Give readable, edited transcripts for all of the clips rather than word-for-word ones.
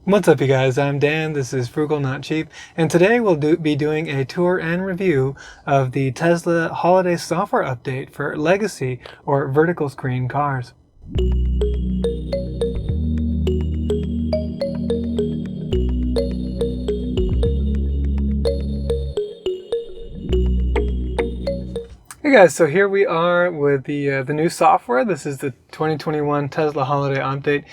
What's up, you guys? I'm Dan. This is Frugal Not Cheap, and today we'll be doing a tour and review of the Tesla holiday software update for legacy or vertical screen cars. Hey guys, so here we are with the new software. This is the 2021 Tesla holiday update.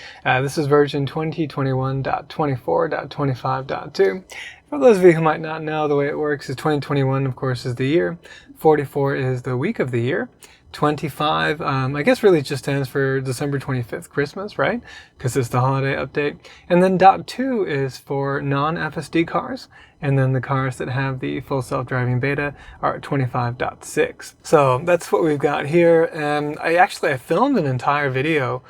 This is version 2021.24.25.2. For those of you who might not know, the way it works is 2021, of course, is the year. 44 is the week of the year. 25, I guess really just stands for December 25th, Christmas, right? Because it's the holiday update. And then .2 is for non-FSD cars. And then the cars that have the full self-driving beta are at 25.6. So that's what we've got here. And I filmed an entire video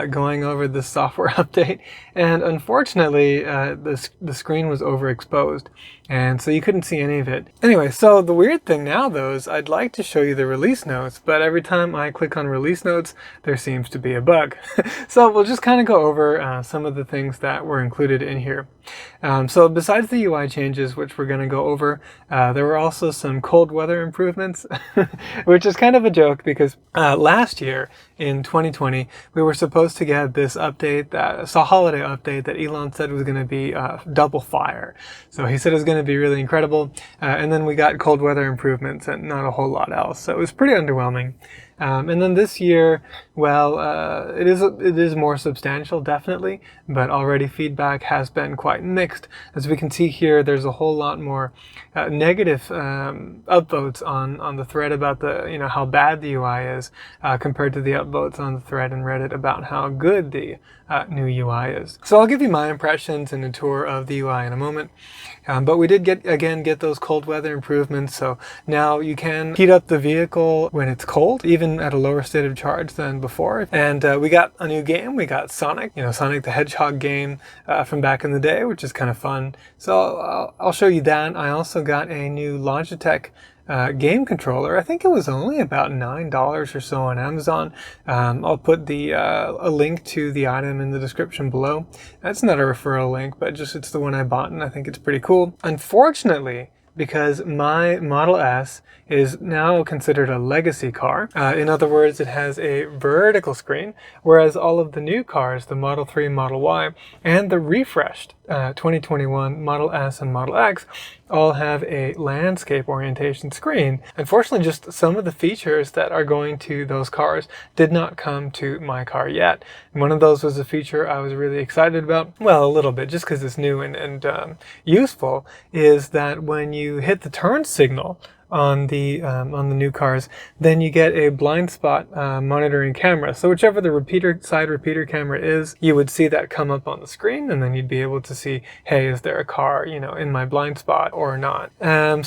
going over this software update, and unfortunately the screen was overexposed, and so you couldn't see any of it. Anyway, so the weird thing now though is I'd like to show you the release notes, but every time I click on release notes there seems to be a bug. So we'll just kind of go over some of the things that were included in here. So besides the UI changes, which we're going to go over, there were also some cold weather improvements, which is kind of a joke because last year in 2020 we were supposed to get this update, a holiday update that Elon said was going to be double fire. So he said it was going to be really incredible, and then we got cold weather improvements and not a whole lot else. So it was pretty underwhelming. And then this year, well, it is more substantial, definitely, but already feedback has been quite mixed. As we can see here, there's a whole lot more negative upvotes on the thread about how bad the UI is compared to the upvotes on the thread in Reddit about how good the new UI is. So I'll give you my impressions and a tour of the UI in a moment. But we did get those cold weather improvements. So now you can heat up the vehicle when it's cold, even at a lower state of charge than before. And we got a new game. We got Sonic, Sonic the Hedgehog game from back in the day, which is kind of fun. So I'll show you that. I also got a new Logitech game controller. I think it was only about $9 or so on Amazon. I'll put a link to the item in the description below. That's not a referral link, but it's the one I bought, and I think it's pretty cool. Unfortunately, because my Model S is now considered a legacy car. In other words, it has a vertical screen, whereas all of the new cars, the Model 3, Model Y, and the refreshed 2021 Model S and Model X, all have a landscape orientation screen. Unfortunately, just some of the features that are going to those cars did not come to my car yet. And one of those was a feature I was really excited about, well, a little bit, just because it's new and useful, is that when you hit the turn signal on the new cars, then you get a blind spot monitoring camera. So whichever the side repeater camera is, you would see that come up on the screen, and then you'd be able to see, hey, is there a car, in my blind spot or not?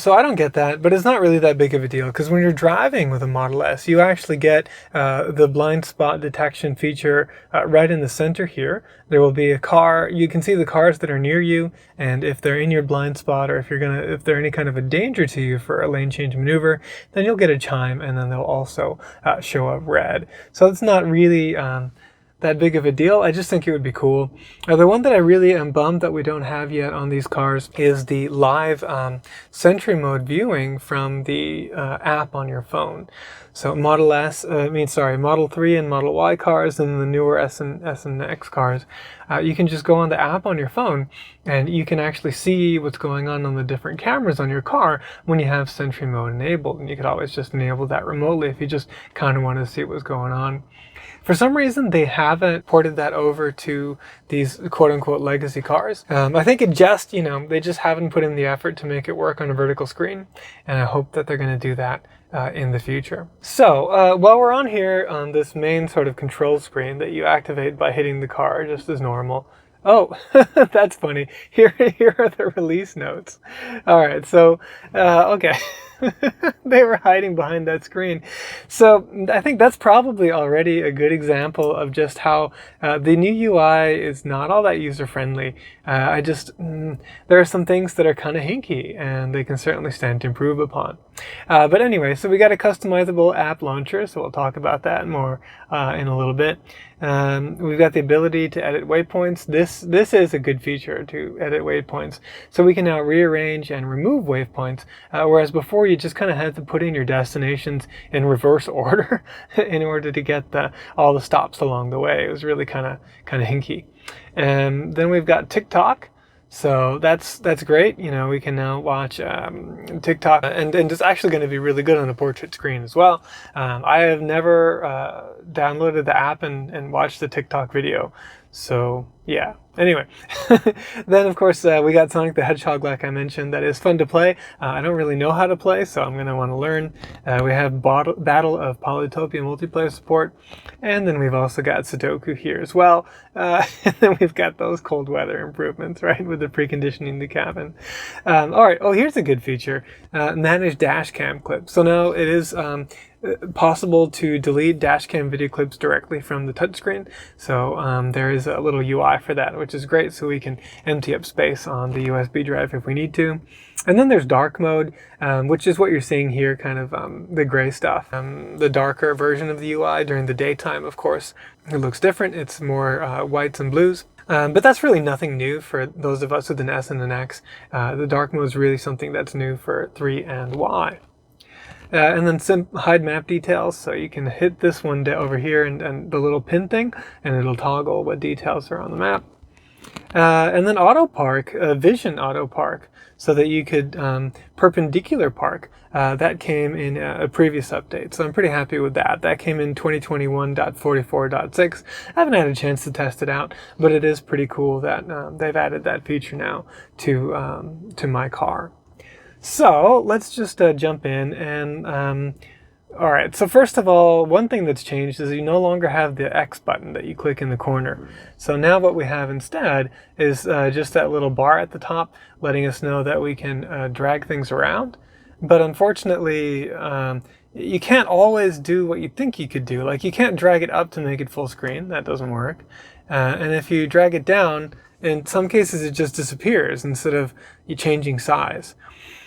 So I don't get that, but it's not really that big of a deal, because when you're driving with a Model S, you actually get the blind spot detection feature right in the center here. There will be a car. You can see the cars that are near you, and if they're in your blind spot, or if they're any kind of a danger to you for a lane change maneuver, then you'll get a chime, and then they'll also show up red. So it's not really that big of a deal. I just think it would be cool. The one that I really am bummed that we don't have yet on these cars is the live Sentry mode viewing from the app on your phone. So Model 3 and Model Y cars, and the newer S and X cars, you can just go on the app on your phone, and you can actually see what's going on the different cameras on your car when you have Sentry mode enabled. And you could always just enable that remotely if you just kind of want to see what's going on. For some reason, they haven't ported that over to these quote-unquote legacy cars. I think they just haven't put in the effort to make it work on a vertical screen, and I hope that they're going to do that in the future. So while we're on here on this main sort of control screen that you activate by hitting the car just as normal. Oh, that's funny. Here are the release notes. All right, so, okay. They were hiding behind that screen. So I think that's probably already a good example of just how the new UI is not all that user-friendly. There are some things that are kind of hinky, and they can certainly stand to improve upon. But anyway, so we got a customizable app launcher, so we'll talk about that more in a little bit. We've got the ability to edit waypoints. This is a good feature, to edit waypoints. So we can now rearrange and remove waypoints, whereas before you just kind of had to put in your destinations in reverse order in order to get all the stops along the way. It was really kind of hinky. And then we've got TikTok. So that's great. You know, we can now watch TikTok, and it's actually going to be really good on the portrait screen as well. I have never downloaded the app and watched the TikTok video. So yeah. Anyway, then of course we got Sonic the Hedgehog, like I mentioned. That is fun to play. I don't really know how to play, so I'm going to want to learn. We have Battle of Polytopia multiplayer support, and then we've also got Sudoku here as well. And then we've got those cold weather improvements, right, with the preconditioning the cabin. All right. Oh, here's a good feature: manage Dashcam clips. So now it is possible to delete Dashcam video clips directly from the touchscreen. So there is a little UI for that, which is great. So we can empty up space on the USB drive if we need to. And then there's dark mode, which is what you're seeing here, kind of the gray stuff. The darker version of the UI during the daytime, of course, it looks different. It's more whites and blues. But that's really nothing new for those of us with an S and an X. The dark mode is really something that's new for 3 and Y. And then hide map details, so you can hit this one over here and the little pin thing, and it'll toggle what details are on the map. And then auto park, vision auto park, so that you could perpendicular park. That came in a previous update, so I'm pretty happy with that. That came in 2021.44.6. I haven't had a chance to test it out, but it is pretty cool that they've added that feature now to my car. So let's just jump in and all right, so first of all, one thing that's changed is you no longer have the X button that you click in the corner. So now what we have instead is just that little bar at the top letting us know that we can drag things around. But unfortunately, you can't always do what you think you could do. Like, you can't drag it up to make it full screen. That doesn't work. And if you drag it down, in some cases it just disappears instead of you changing size.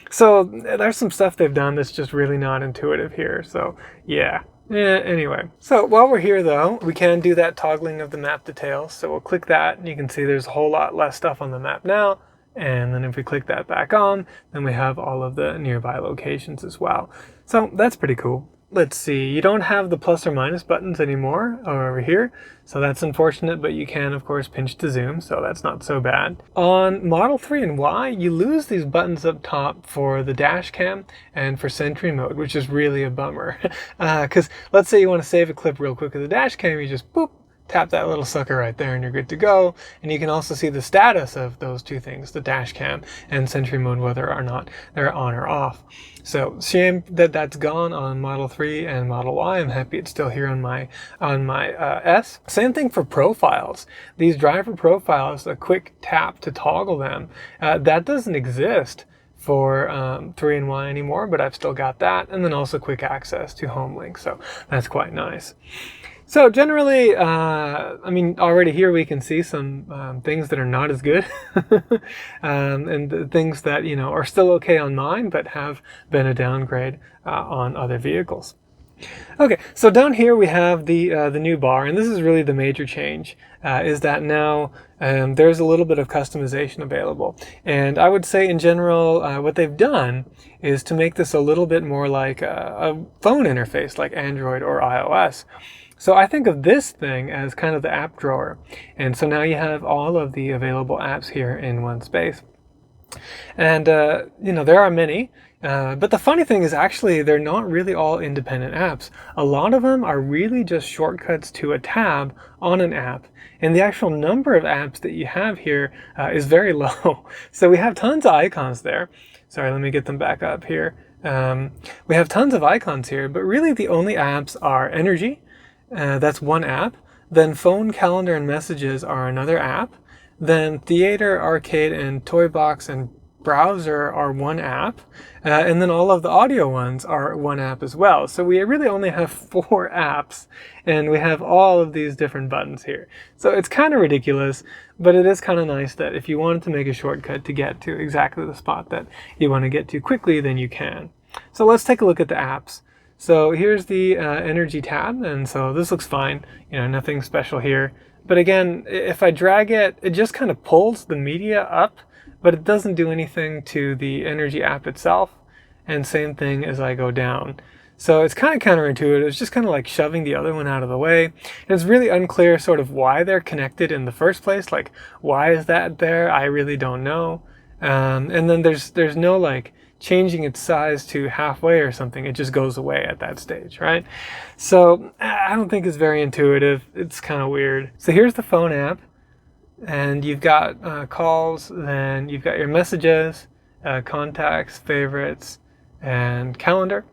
So there's some stuff they've done that's just really not intuitive here. So yeah. Anyway, so while we're here though, we can do that toggling of the map details. So we'll click that and you can see there's a whole lot less stuff on the map now. And then if we click that back on, then we have all of the nearby locations as well. So that's pretty cool. Let's see, you don't have the plus or minus buttons anymore over here, so that's unfortunate, but you can of course pinch to zoom, so that's not so bad. On Model 3 and Y, you lose these buttons up top for the dash cam and for Sentry mode, which is really a bummer. Because let's say you want to save a clip real quick with the dash cam, you just boop, tap that little sucker right there and you're good to go. And you can also see the status of those two things, the dash cam and Sentry mode, whether or not they're on or off. So shame that that's gone on Model 3 and Model Y. I'm happy it's still here on my S. Same thing for profiles. These driver profiles, a quick tap to toggle them, that doesn't exist for 3 and Y anymore, but I've still got that. And then also quick access to home link. So that's quite nice. So generally, I mean, already here we can see some things that are not as good, and things that, you know, are still okay on mine, but have been a downgrade on other vehicles. Okay, so down here we have the new bar, and this is really the major change, is that now there's a little bit of customization available. And I would say in general, what they've done is to make this a little bit more like a phone interface, like Android or iOS. So I think of this thing as kind of the app drawer. And so now you have all of the available apps here in one space. And, you know, there are many. But the funny thing is actually they're not really all independent apps. A lot of them are really just shortcuts to a tab on an app. And the actual number of apps that you have here is very low. So we have tons of icons there. Sorry, let me get them back up here. We have tons of icons here, but really the only apps are Energy. That's one app. Then Phone, Calendar, and Messages are another app. Then Theater, Arcade, and Toy Box and browser are one app, and then all of the audio ones are one app as well. So we really only have 4 apps, and we have all of these different buttons here. So it's kind of ridiculous, but it is kind of nice that if you wanted to make a shortcut to get to exactly the spot that you want to get to quickly, then you can. So let's take a look at the apps. So here's the energy tab, and so this looks fine, nothing special here. But again, if I drag it, it just kind of pulls the media up, but it doesn't do anything to the energy app itself. And same thing as I go down. So it's kind of counterintuitive. It's just kind of like shoving the other one out of the way. And it's really unclear sort of why they're connected in the first place. Like, why is that there? I really don't know. And then there's no like changing its size to halfway or something. It just goes away at that stage, right? So I don't think it's very intuitive. It's kind of weird. So here's the phone app, and you've got calls, then you've got your messages, contacts, favorites, and calendar.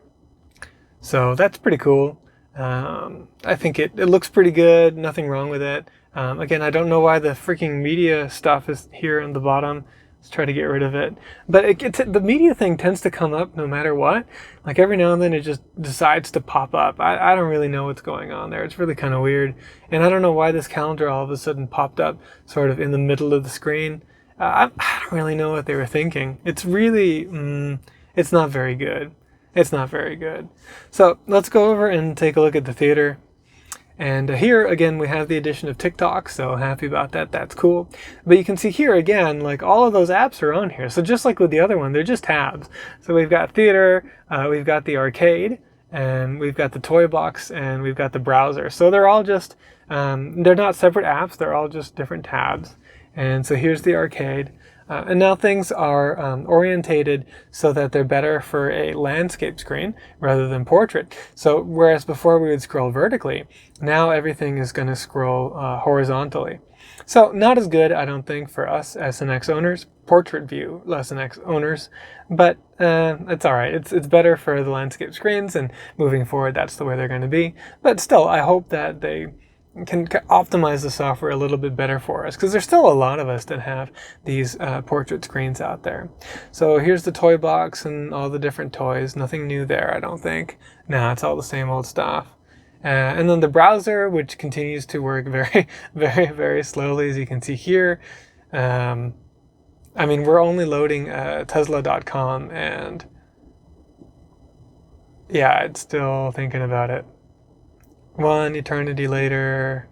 So that's pretty cool. I think it looks pretty good. Nothing wrong with it. Again, I don't know why the freaking media stuff is here on the bottom. Let's try to get rid of it. But the media thing tends to come up no matter what. Like every now and then it just decides to pop up. I don't really know what's going on there. It's really kind of weird. And I don't know why this calendar all of a sudden popped up sort of in the middle of the screen. I don't really know what they were thinking. It's really, it's not very good. It's not very good. So let's go over and take a look at the theater. And here, again, we have the addition of TikTok, so happy about that. That's cool. But you can see here, again, like all of those apps are on here. So just like with the other one, they're just tabs. So we've got theater, we've got the arcade, and we've got the toy box, and we've got the browser. So they're all just, they're not separate apps. They're all just different tabs. And so here's the arcade. And now things are orientated so that they're better for a landscape screen rather than portrait. So whereas before we would scroll vertically, now everything is going to scroll horizontally. So not as good, I don't think, for us SNX owners, portrait view SNX owners, but it's all right. It's better for the landscape screens, and moving forward, that's the way they're going to be. But still, I hope that they can optimize the software a little bit better for us, because there's still a lot of us that have these portrait screens out there. So here's the toy box and all the different toys. Nothing new there, I don't think. No, it's all the same old stuff. And then the browser, which continues to work very, very, very slowly, as you can see here. I mean, we're only loading Tesla.com, and yeah, it's still thinking about it. One eternity later,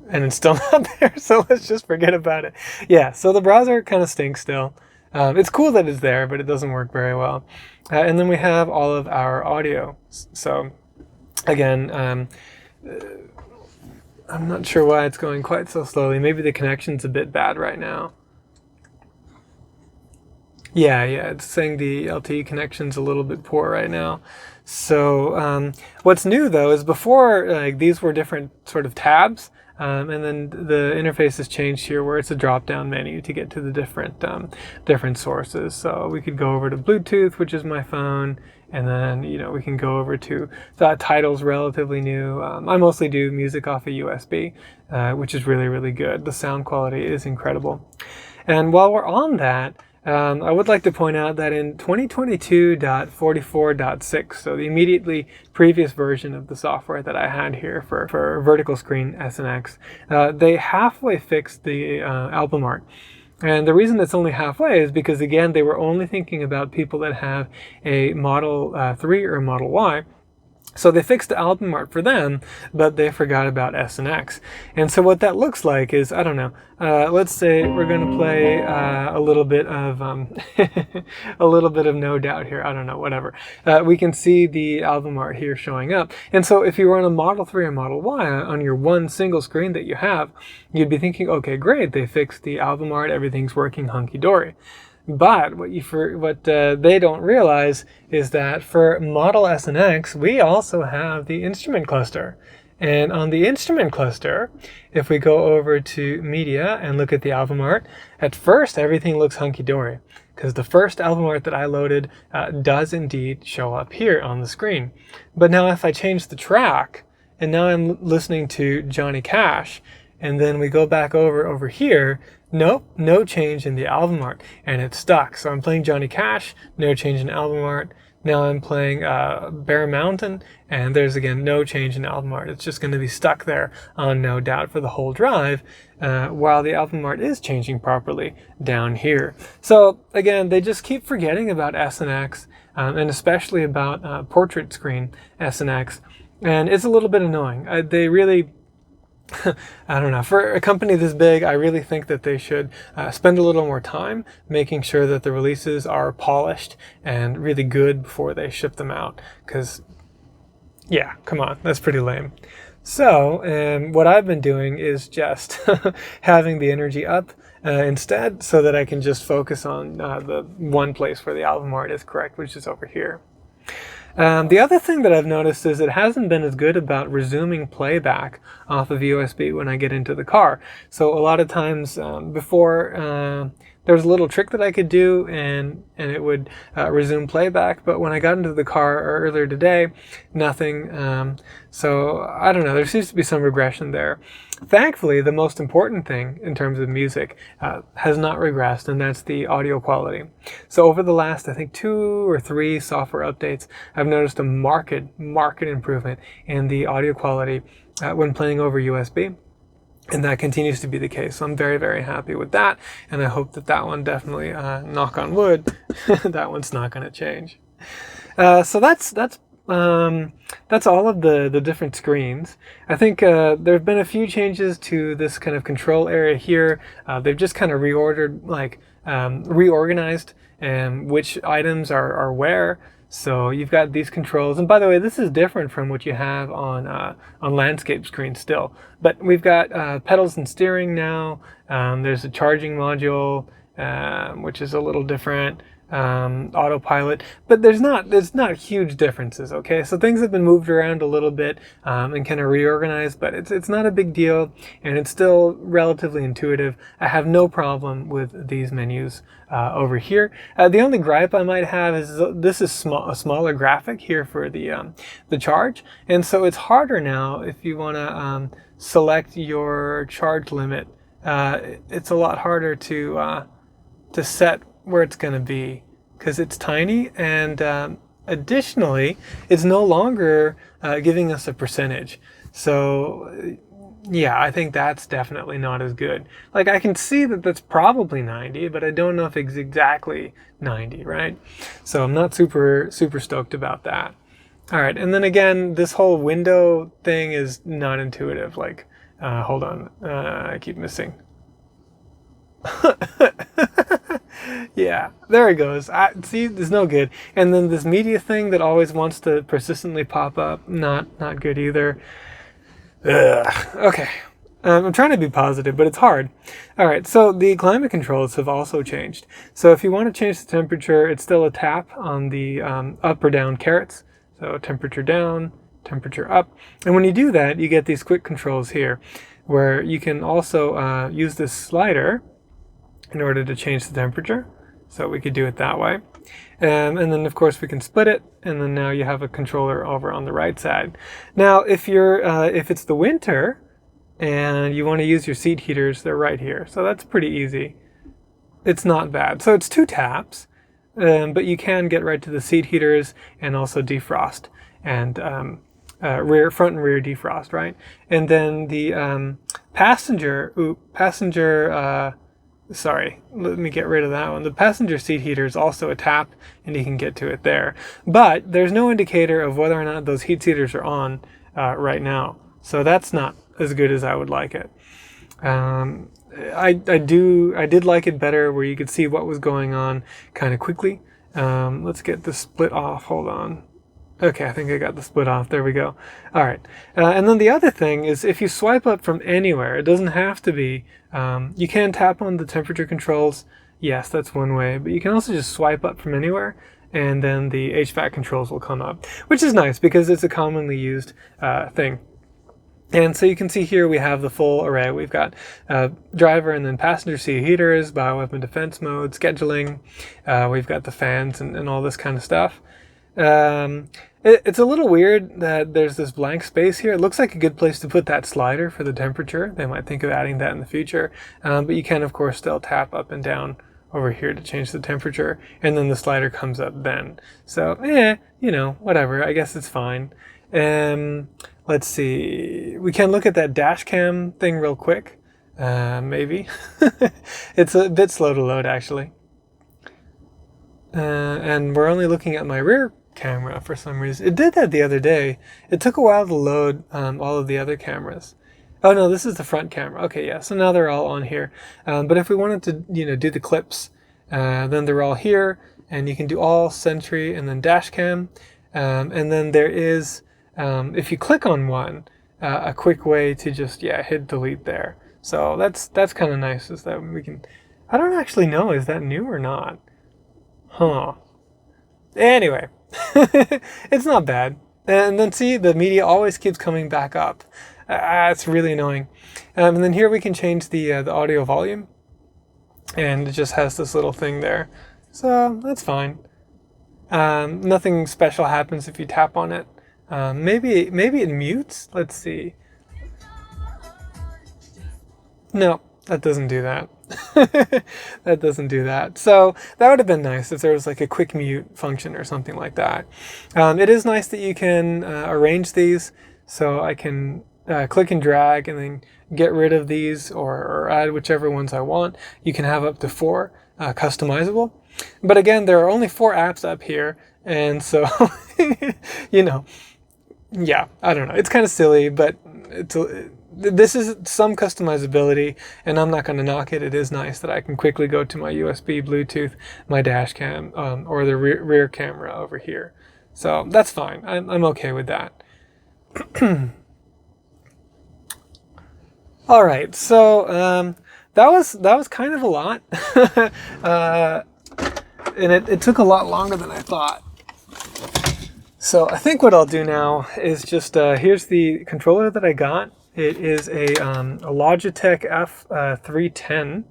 and it's still not there, so let's just forget about it. Yeah, so the browser kind of stinks still. It's cool that it's there, but it doesn't work very well. And then we have all of our audio. So again, I'm not sure why it's going quite so slowly. Maybe the connection's a bit bad right now. Yeah, it's saying the LTE connection's a little bit poor right now. So what's new though is before these were different sort of tabs, and then the interface has changed here where it's a drop-down menu to get to the different sources. So we could go over to Bluetooth, which is my phone, and then we can go over to titles, relatively new. I mostly do music off of USB, which is really, really good. The sound quality is incredible. And while we're on that, I would like to point out that in 2022.44.6, so the immediately previous version of the software that I had here for vertical screen SNX, they halfway fixed the album art. And the reason it's only halfway is because, again, they were only thinking about people that have a Model 3 or Model Y. So they fixed the album art for them, but they forgot about SNX. And so what that looks like is, I don't know, let's say we're going to play a little bit of a little bit of No Doubt here. I don't know, whatever. We can see the album art here showing up. And so if you were on a Model 3 or Model Y on your one single screen that you have, you'd be thinking, okay, great, they fixed the album art, everything's working hunky-dory. But what they don't realize is that for Model S and X, we also have the instrument cluster. And on the instrument cluster, if we go over to Media and look at the album art, at first everything looks hunky-dory, because the first album art that I loaded does indeed show up here on the screen. But now if I change the track, and now I'm listening to Johnny Cash, and then we go back over here. Nope, no change in the album art, and it's stuck. So I'm playing Johnny Cash, no change in album art. Now I'm playing Bear Mountain, and there's again no change in album art. It's just going to be stuck there on No Doubt for the whole drive, while the album art is changing properly down here. So again, they just keep forgetting about S and X, and especially about portrait screen S and X, and it's a little bit annoying. They really I don't know. For a company this big, I really think that they should spend a little more time making sure that the releases are polished and really good before they ship them out. Because, yeah, come on, that's pretty lame. So, what I've been doing is just having the energy up instead, so that I can just focus on the one place where the album art is correct, which is over here. The other thing that I've noticed is it hasn't been as good about resuming playback off of USB when I get into the car. So a lot of times before there was a little trick that I could do and it would resume playback, but when I got into the car earlier today, nothing. So I don't know, there seems to be some regression there. Thankfully, the most important thing in terms of music has not regressed, and that's the audio quality. So over the last, I think, 2 or 3 software updates, I've noticed a marked improvement in the audio quality when playing over USB. And that continues to be the case. So I'm very, very happy with that. And I hope that that one definitely, knock on wood, that one's not going to change. So that's all of the different screens. I think there have been a few changes to this kind of control area here. They've just kind of reorganized which items are where. So you've got these controls, and by the way, this is different from what you have on landscape screens still. But we've got pedals and steering now. There's a charging module, which is a little different. Autopilot, but there's not huge differences. Okay, so things have been moved around a little bit and kind of reorganized, but it's not a big deal, and it's still relatively intuitive. I have no problem with these menus over here. The only gripe I might have is this is a smaller graphic here for the charge, and so it's harder now if you want to select your charge limit. It's a lot harder to set where it's going to be because it's tiny, and additionally it's no longer giving us a percentage. So yeah, I think that's definitely not as good. Like, I can see that that's probably 90, but I don't know if it's exactly 90, right? So I'm not super stoked about that. All right, and then again, this whole window thing is not intuitive. Like, hold on, I keep missing. Yeah, there it goes. See, it's no good. And then this media thing that always wants to persistently pop up, not good either. Ugh. Okay, I'm trying to be positive, but it's hard. All right, so the climate controls have also changed. So if you want to change the temperature, it's still a tap on the up or down carrots. So temperature down, temperature up. And when you do that, you get these quick controls here, where you can also use this slider in order to change the temperature. So we could do it that way. And then of course we can split it, and then now you have a controller over on the right side. Now if it's the winter and you want to use your seat heaters, they're right here. So that's pretty easy. It's not bad. So it's 2 taps, but you can get right to the seat heaters and also defrost and front and rear defrost, right? And then the sorry, let me get rid of that one. The passenger seat heater is also a tap, and you can get to it there. But there's no indicator of whether or not those heat seaters are on right now. So that's not as good as I would like it. I did like it better where you could see what was going on kind of quickly. Let's get the split off. Hold on. Okay, I think I got the split off. There we go. All right. And then the other thing is if you swipe up from anywhere, it doesn't have to be, you can tap on the temperature controls. Yes, that's one way, but you can also just swipe up from anywhere, and then the HVAC controls will come up, which is nice because it's a commonly used thing. And so you can see here we have the full array. We've got driver and then passenger seat heaters, bioweapon defense mode, scheduling. We've got the fans and all this kind of stuff. It's a little weird that there's this blank space here. It looks like a good place to put that slider for the temperature. They might think of adding that in the future. But you can, of course, still tap up and down over here to change the temperature. And then the slider comes up then. So, you know, whatever. I guess it's fine. Let's see. We can look at that Dashcam thing real quick. Maybe. It's a bit slow to load, actually. And we're only looking at my rear camera for some reason. It did that the other day. It took a while to load all of the other cameras. Oh no, this is the front camera. Okay, yeah, so now they're all on here. But if we wanted to, you know, do the clips, then they're all here, and you can do all, Sentry, and then Dashcam. And then there is, if you click on one, a quick way to just, hit delete there. So that's kind of nice, is that we can, I don't actually know, is that new or not? Huh. Anyway, it's not bad. And then see, the media always keeps coming back up. It's really annoying. And then here we can change the audio volume. And it just has this little thing there. So that's fine. Nothing special happens if you tap on it. Maybe it mutes? Let's see. No, that doesn't do that. That doesn't do that. So that would have been nice if there was like a quick mute function or something like that. It is nice that you can arrange these, so I can click and drag and then get rid of these or add whichever ones I want. You can have up to 4 customizable. But again, there are only 4 apps up here, and so, you know, yeah, I don't know. It's kind of silly, but this is some customizability, and I'm not going to knock it. It is nice that I can quickly go to my USB, Bluetooth, my dash cam, or the rear camera over here. So that's fine. I'm okay with that. All right, so that was kind of a lot, and it took a lot longer than I thought. So I think what I'll do now is just here's the controller that I got. It is a Logitech F310.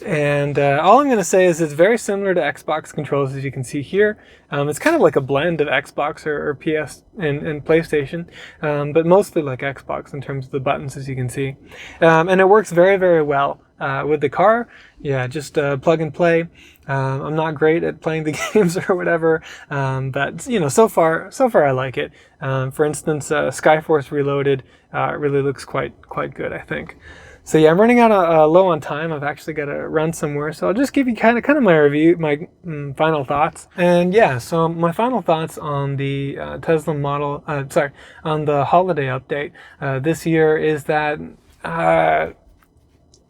And all I'm going to say is it's very similar to Xbox controls, as you can see here. It's kind of like a blend of Xbox or PS and PlayStation, but mostly like Xbox in terms of the buttons, as you can see. And it works very, very well with the car. Yeah, just plug and play. I'm not great at playing the games or whatever, but you know, so far I like it. For instance, Skyforce Reloaded really looks quite good, I think. So yeah, I'm running out of low on time. I've actually got to run somewhere, so I'll just give you kind of my review, my final thoughts. And yeah, so my final thoughts on the Tesla model, on the holiday update this year is that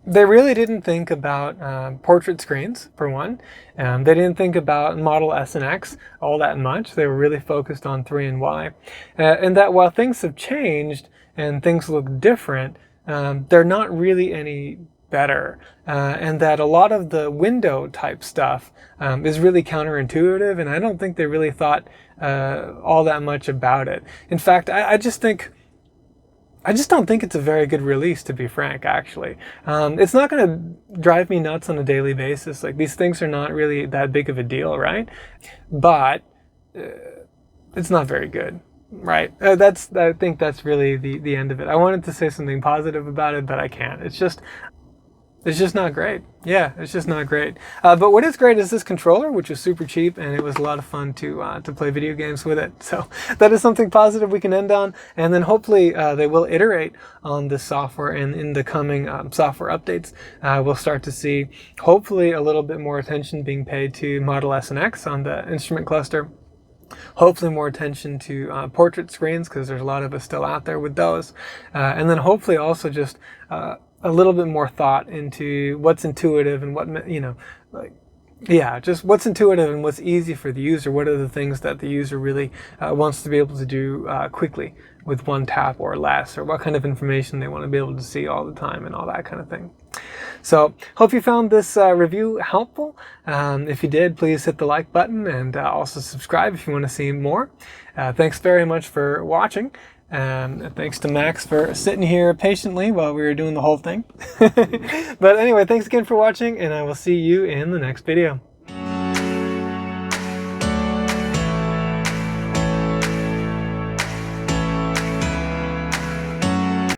they really didn't think about portrait screens, for one. They didn't think about Model S and X all that much. They were really focused on 3 and Y. And that while things have changed and things look different, they're not really any better. And that a lot of the window type stuff is really counterintuitive, and I don't think they really thought all that much about it. In fact, I just don't think it's a very good release, to be frank, actually. It's not going to drive me nuts on a daily basis. Like, these things are not really that big of a deal, right? But it's not very good, right? I think that's really the end of it. I wanted to say something positive about it, but I can't. It's just not great. Yeah, it's just not great. But what is great is this controller, which is super cheap, and it was a lot of fun to play video games with it. So that is something positive we can end on. And then hopefully they will iterate on this software, and in the coming software updates, we'll start to see hopefully a little bit more attention being paid to Model S and X on the instrument cluster. Hopefully more attention to portrait screens, because there's a lot of us still out there with those. And then hopefully also just a little bit more thought into what's intuitive and what, you know, like, yeah, just what's intuitive and what's easy for the user. What are the things that the user really wants to be able to do quickly with one tap or less, or what kind of information they want to be able to see all the time and all that kind of thing. So hope you found this review helpful. If you did, please hit the like button, and also subscribe if you want to see more. Thanks very much for watching. Thanks to Max for sitting here patiently while we were doing the whole thing. But anyway, thanks again for watching, and I will see you in the next video.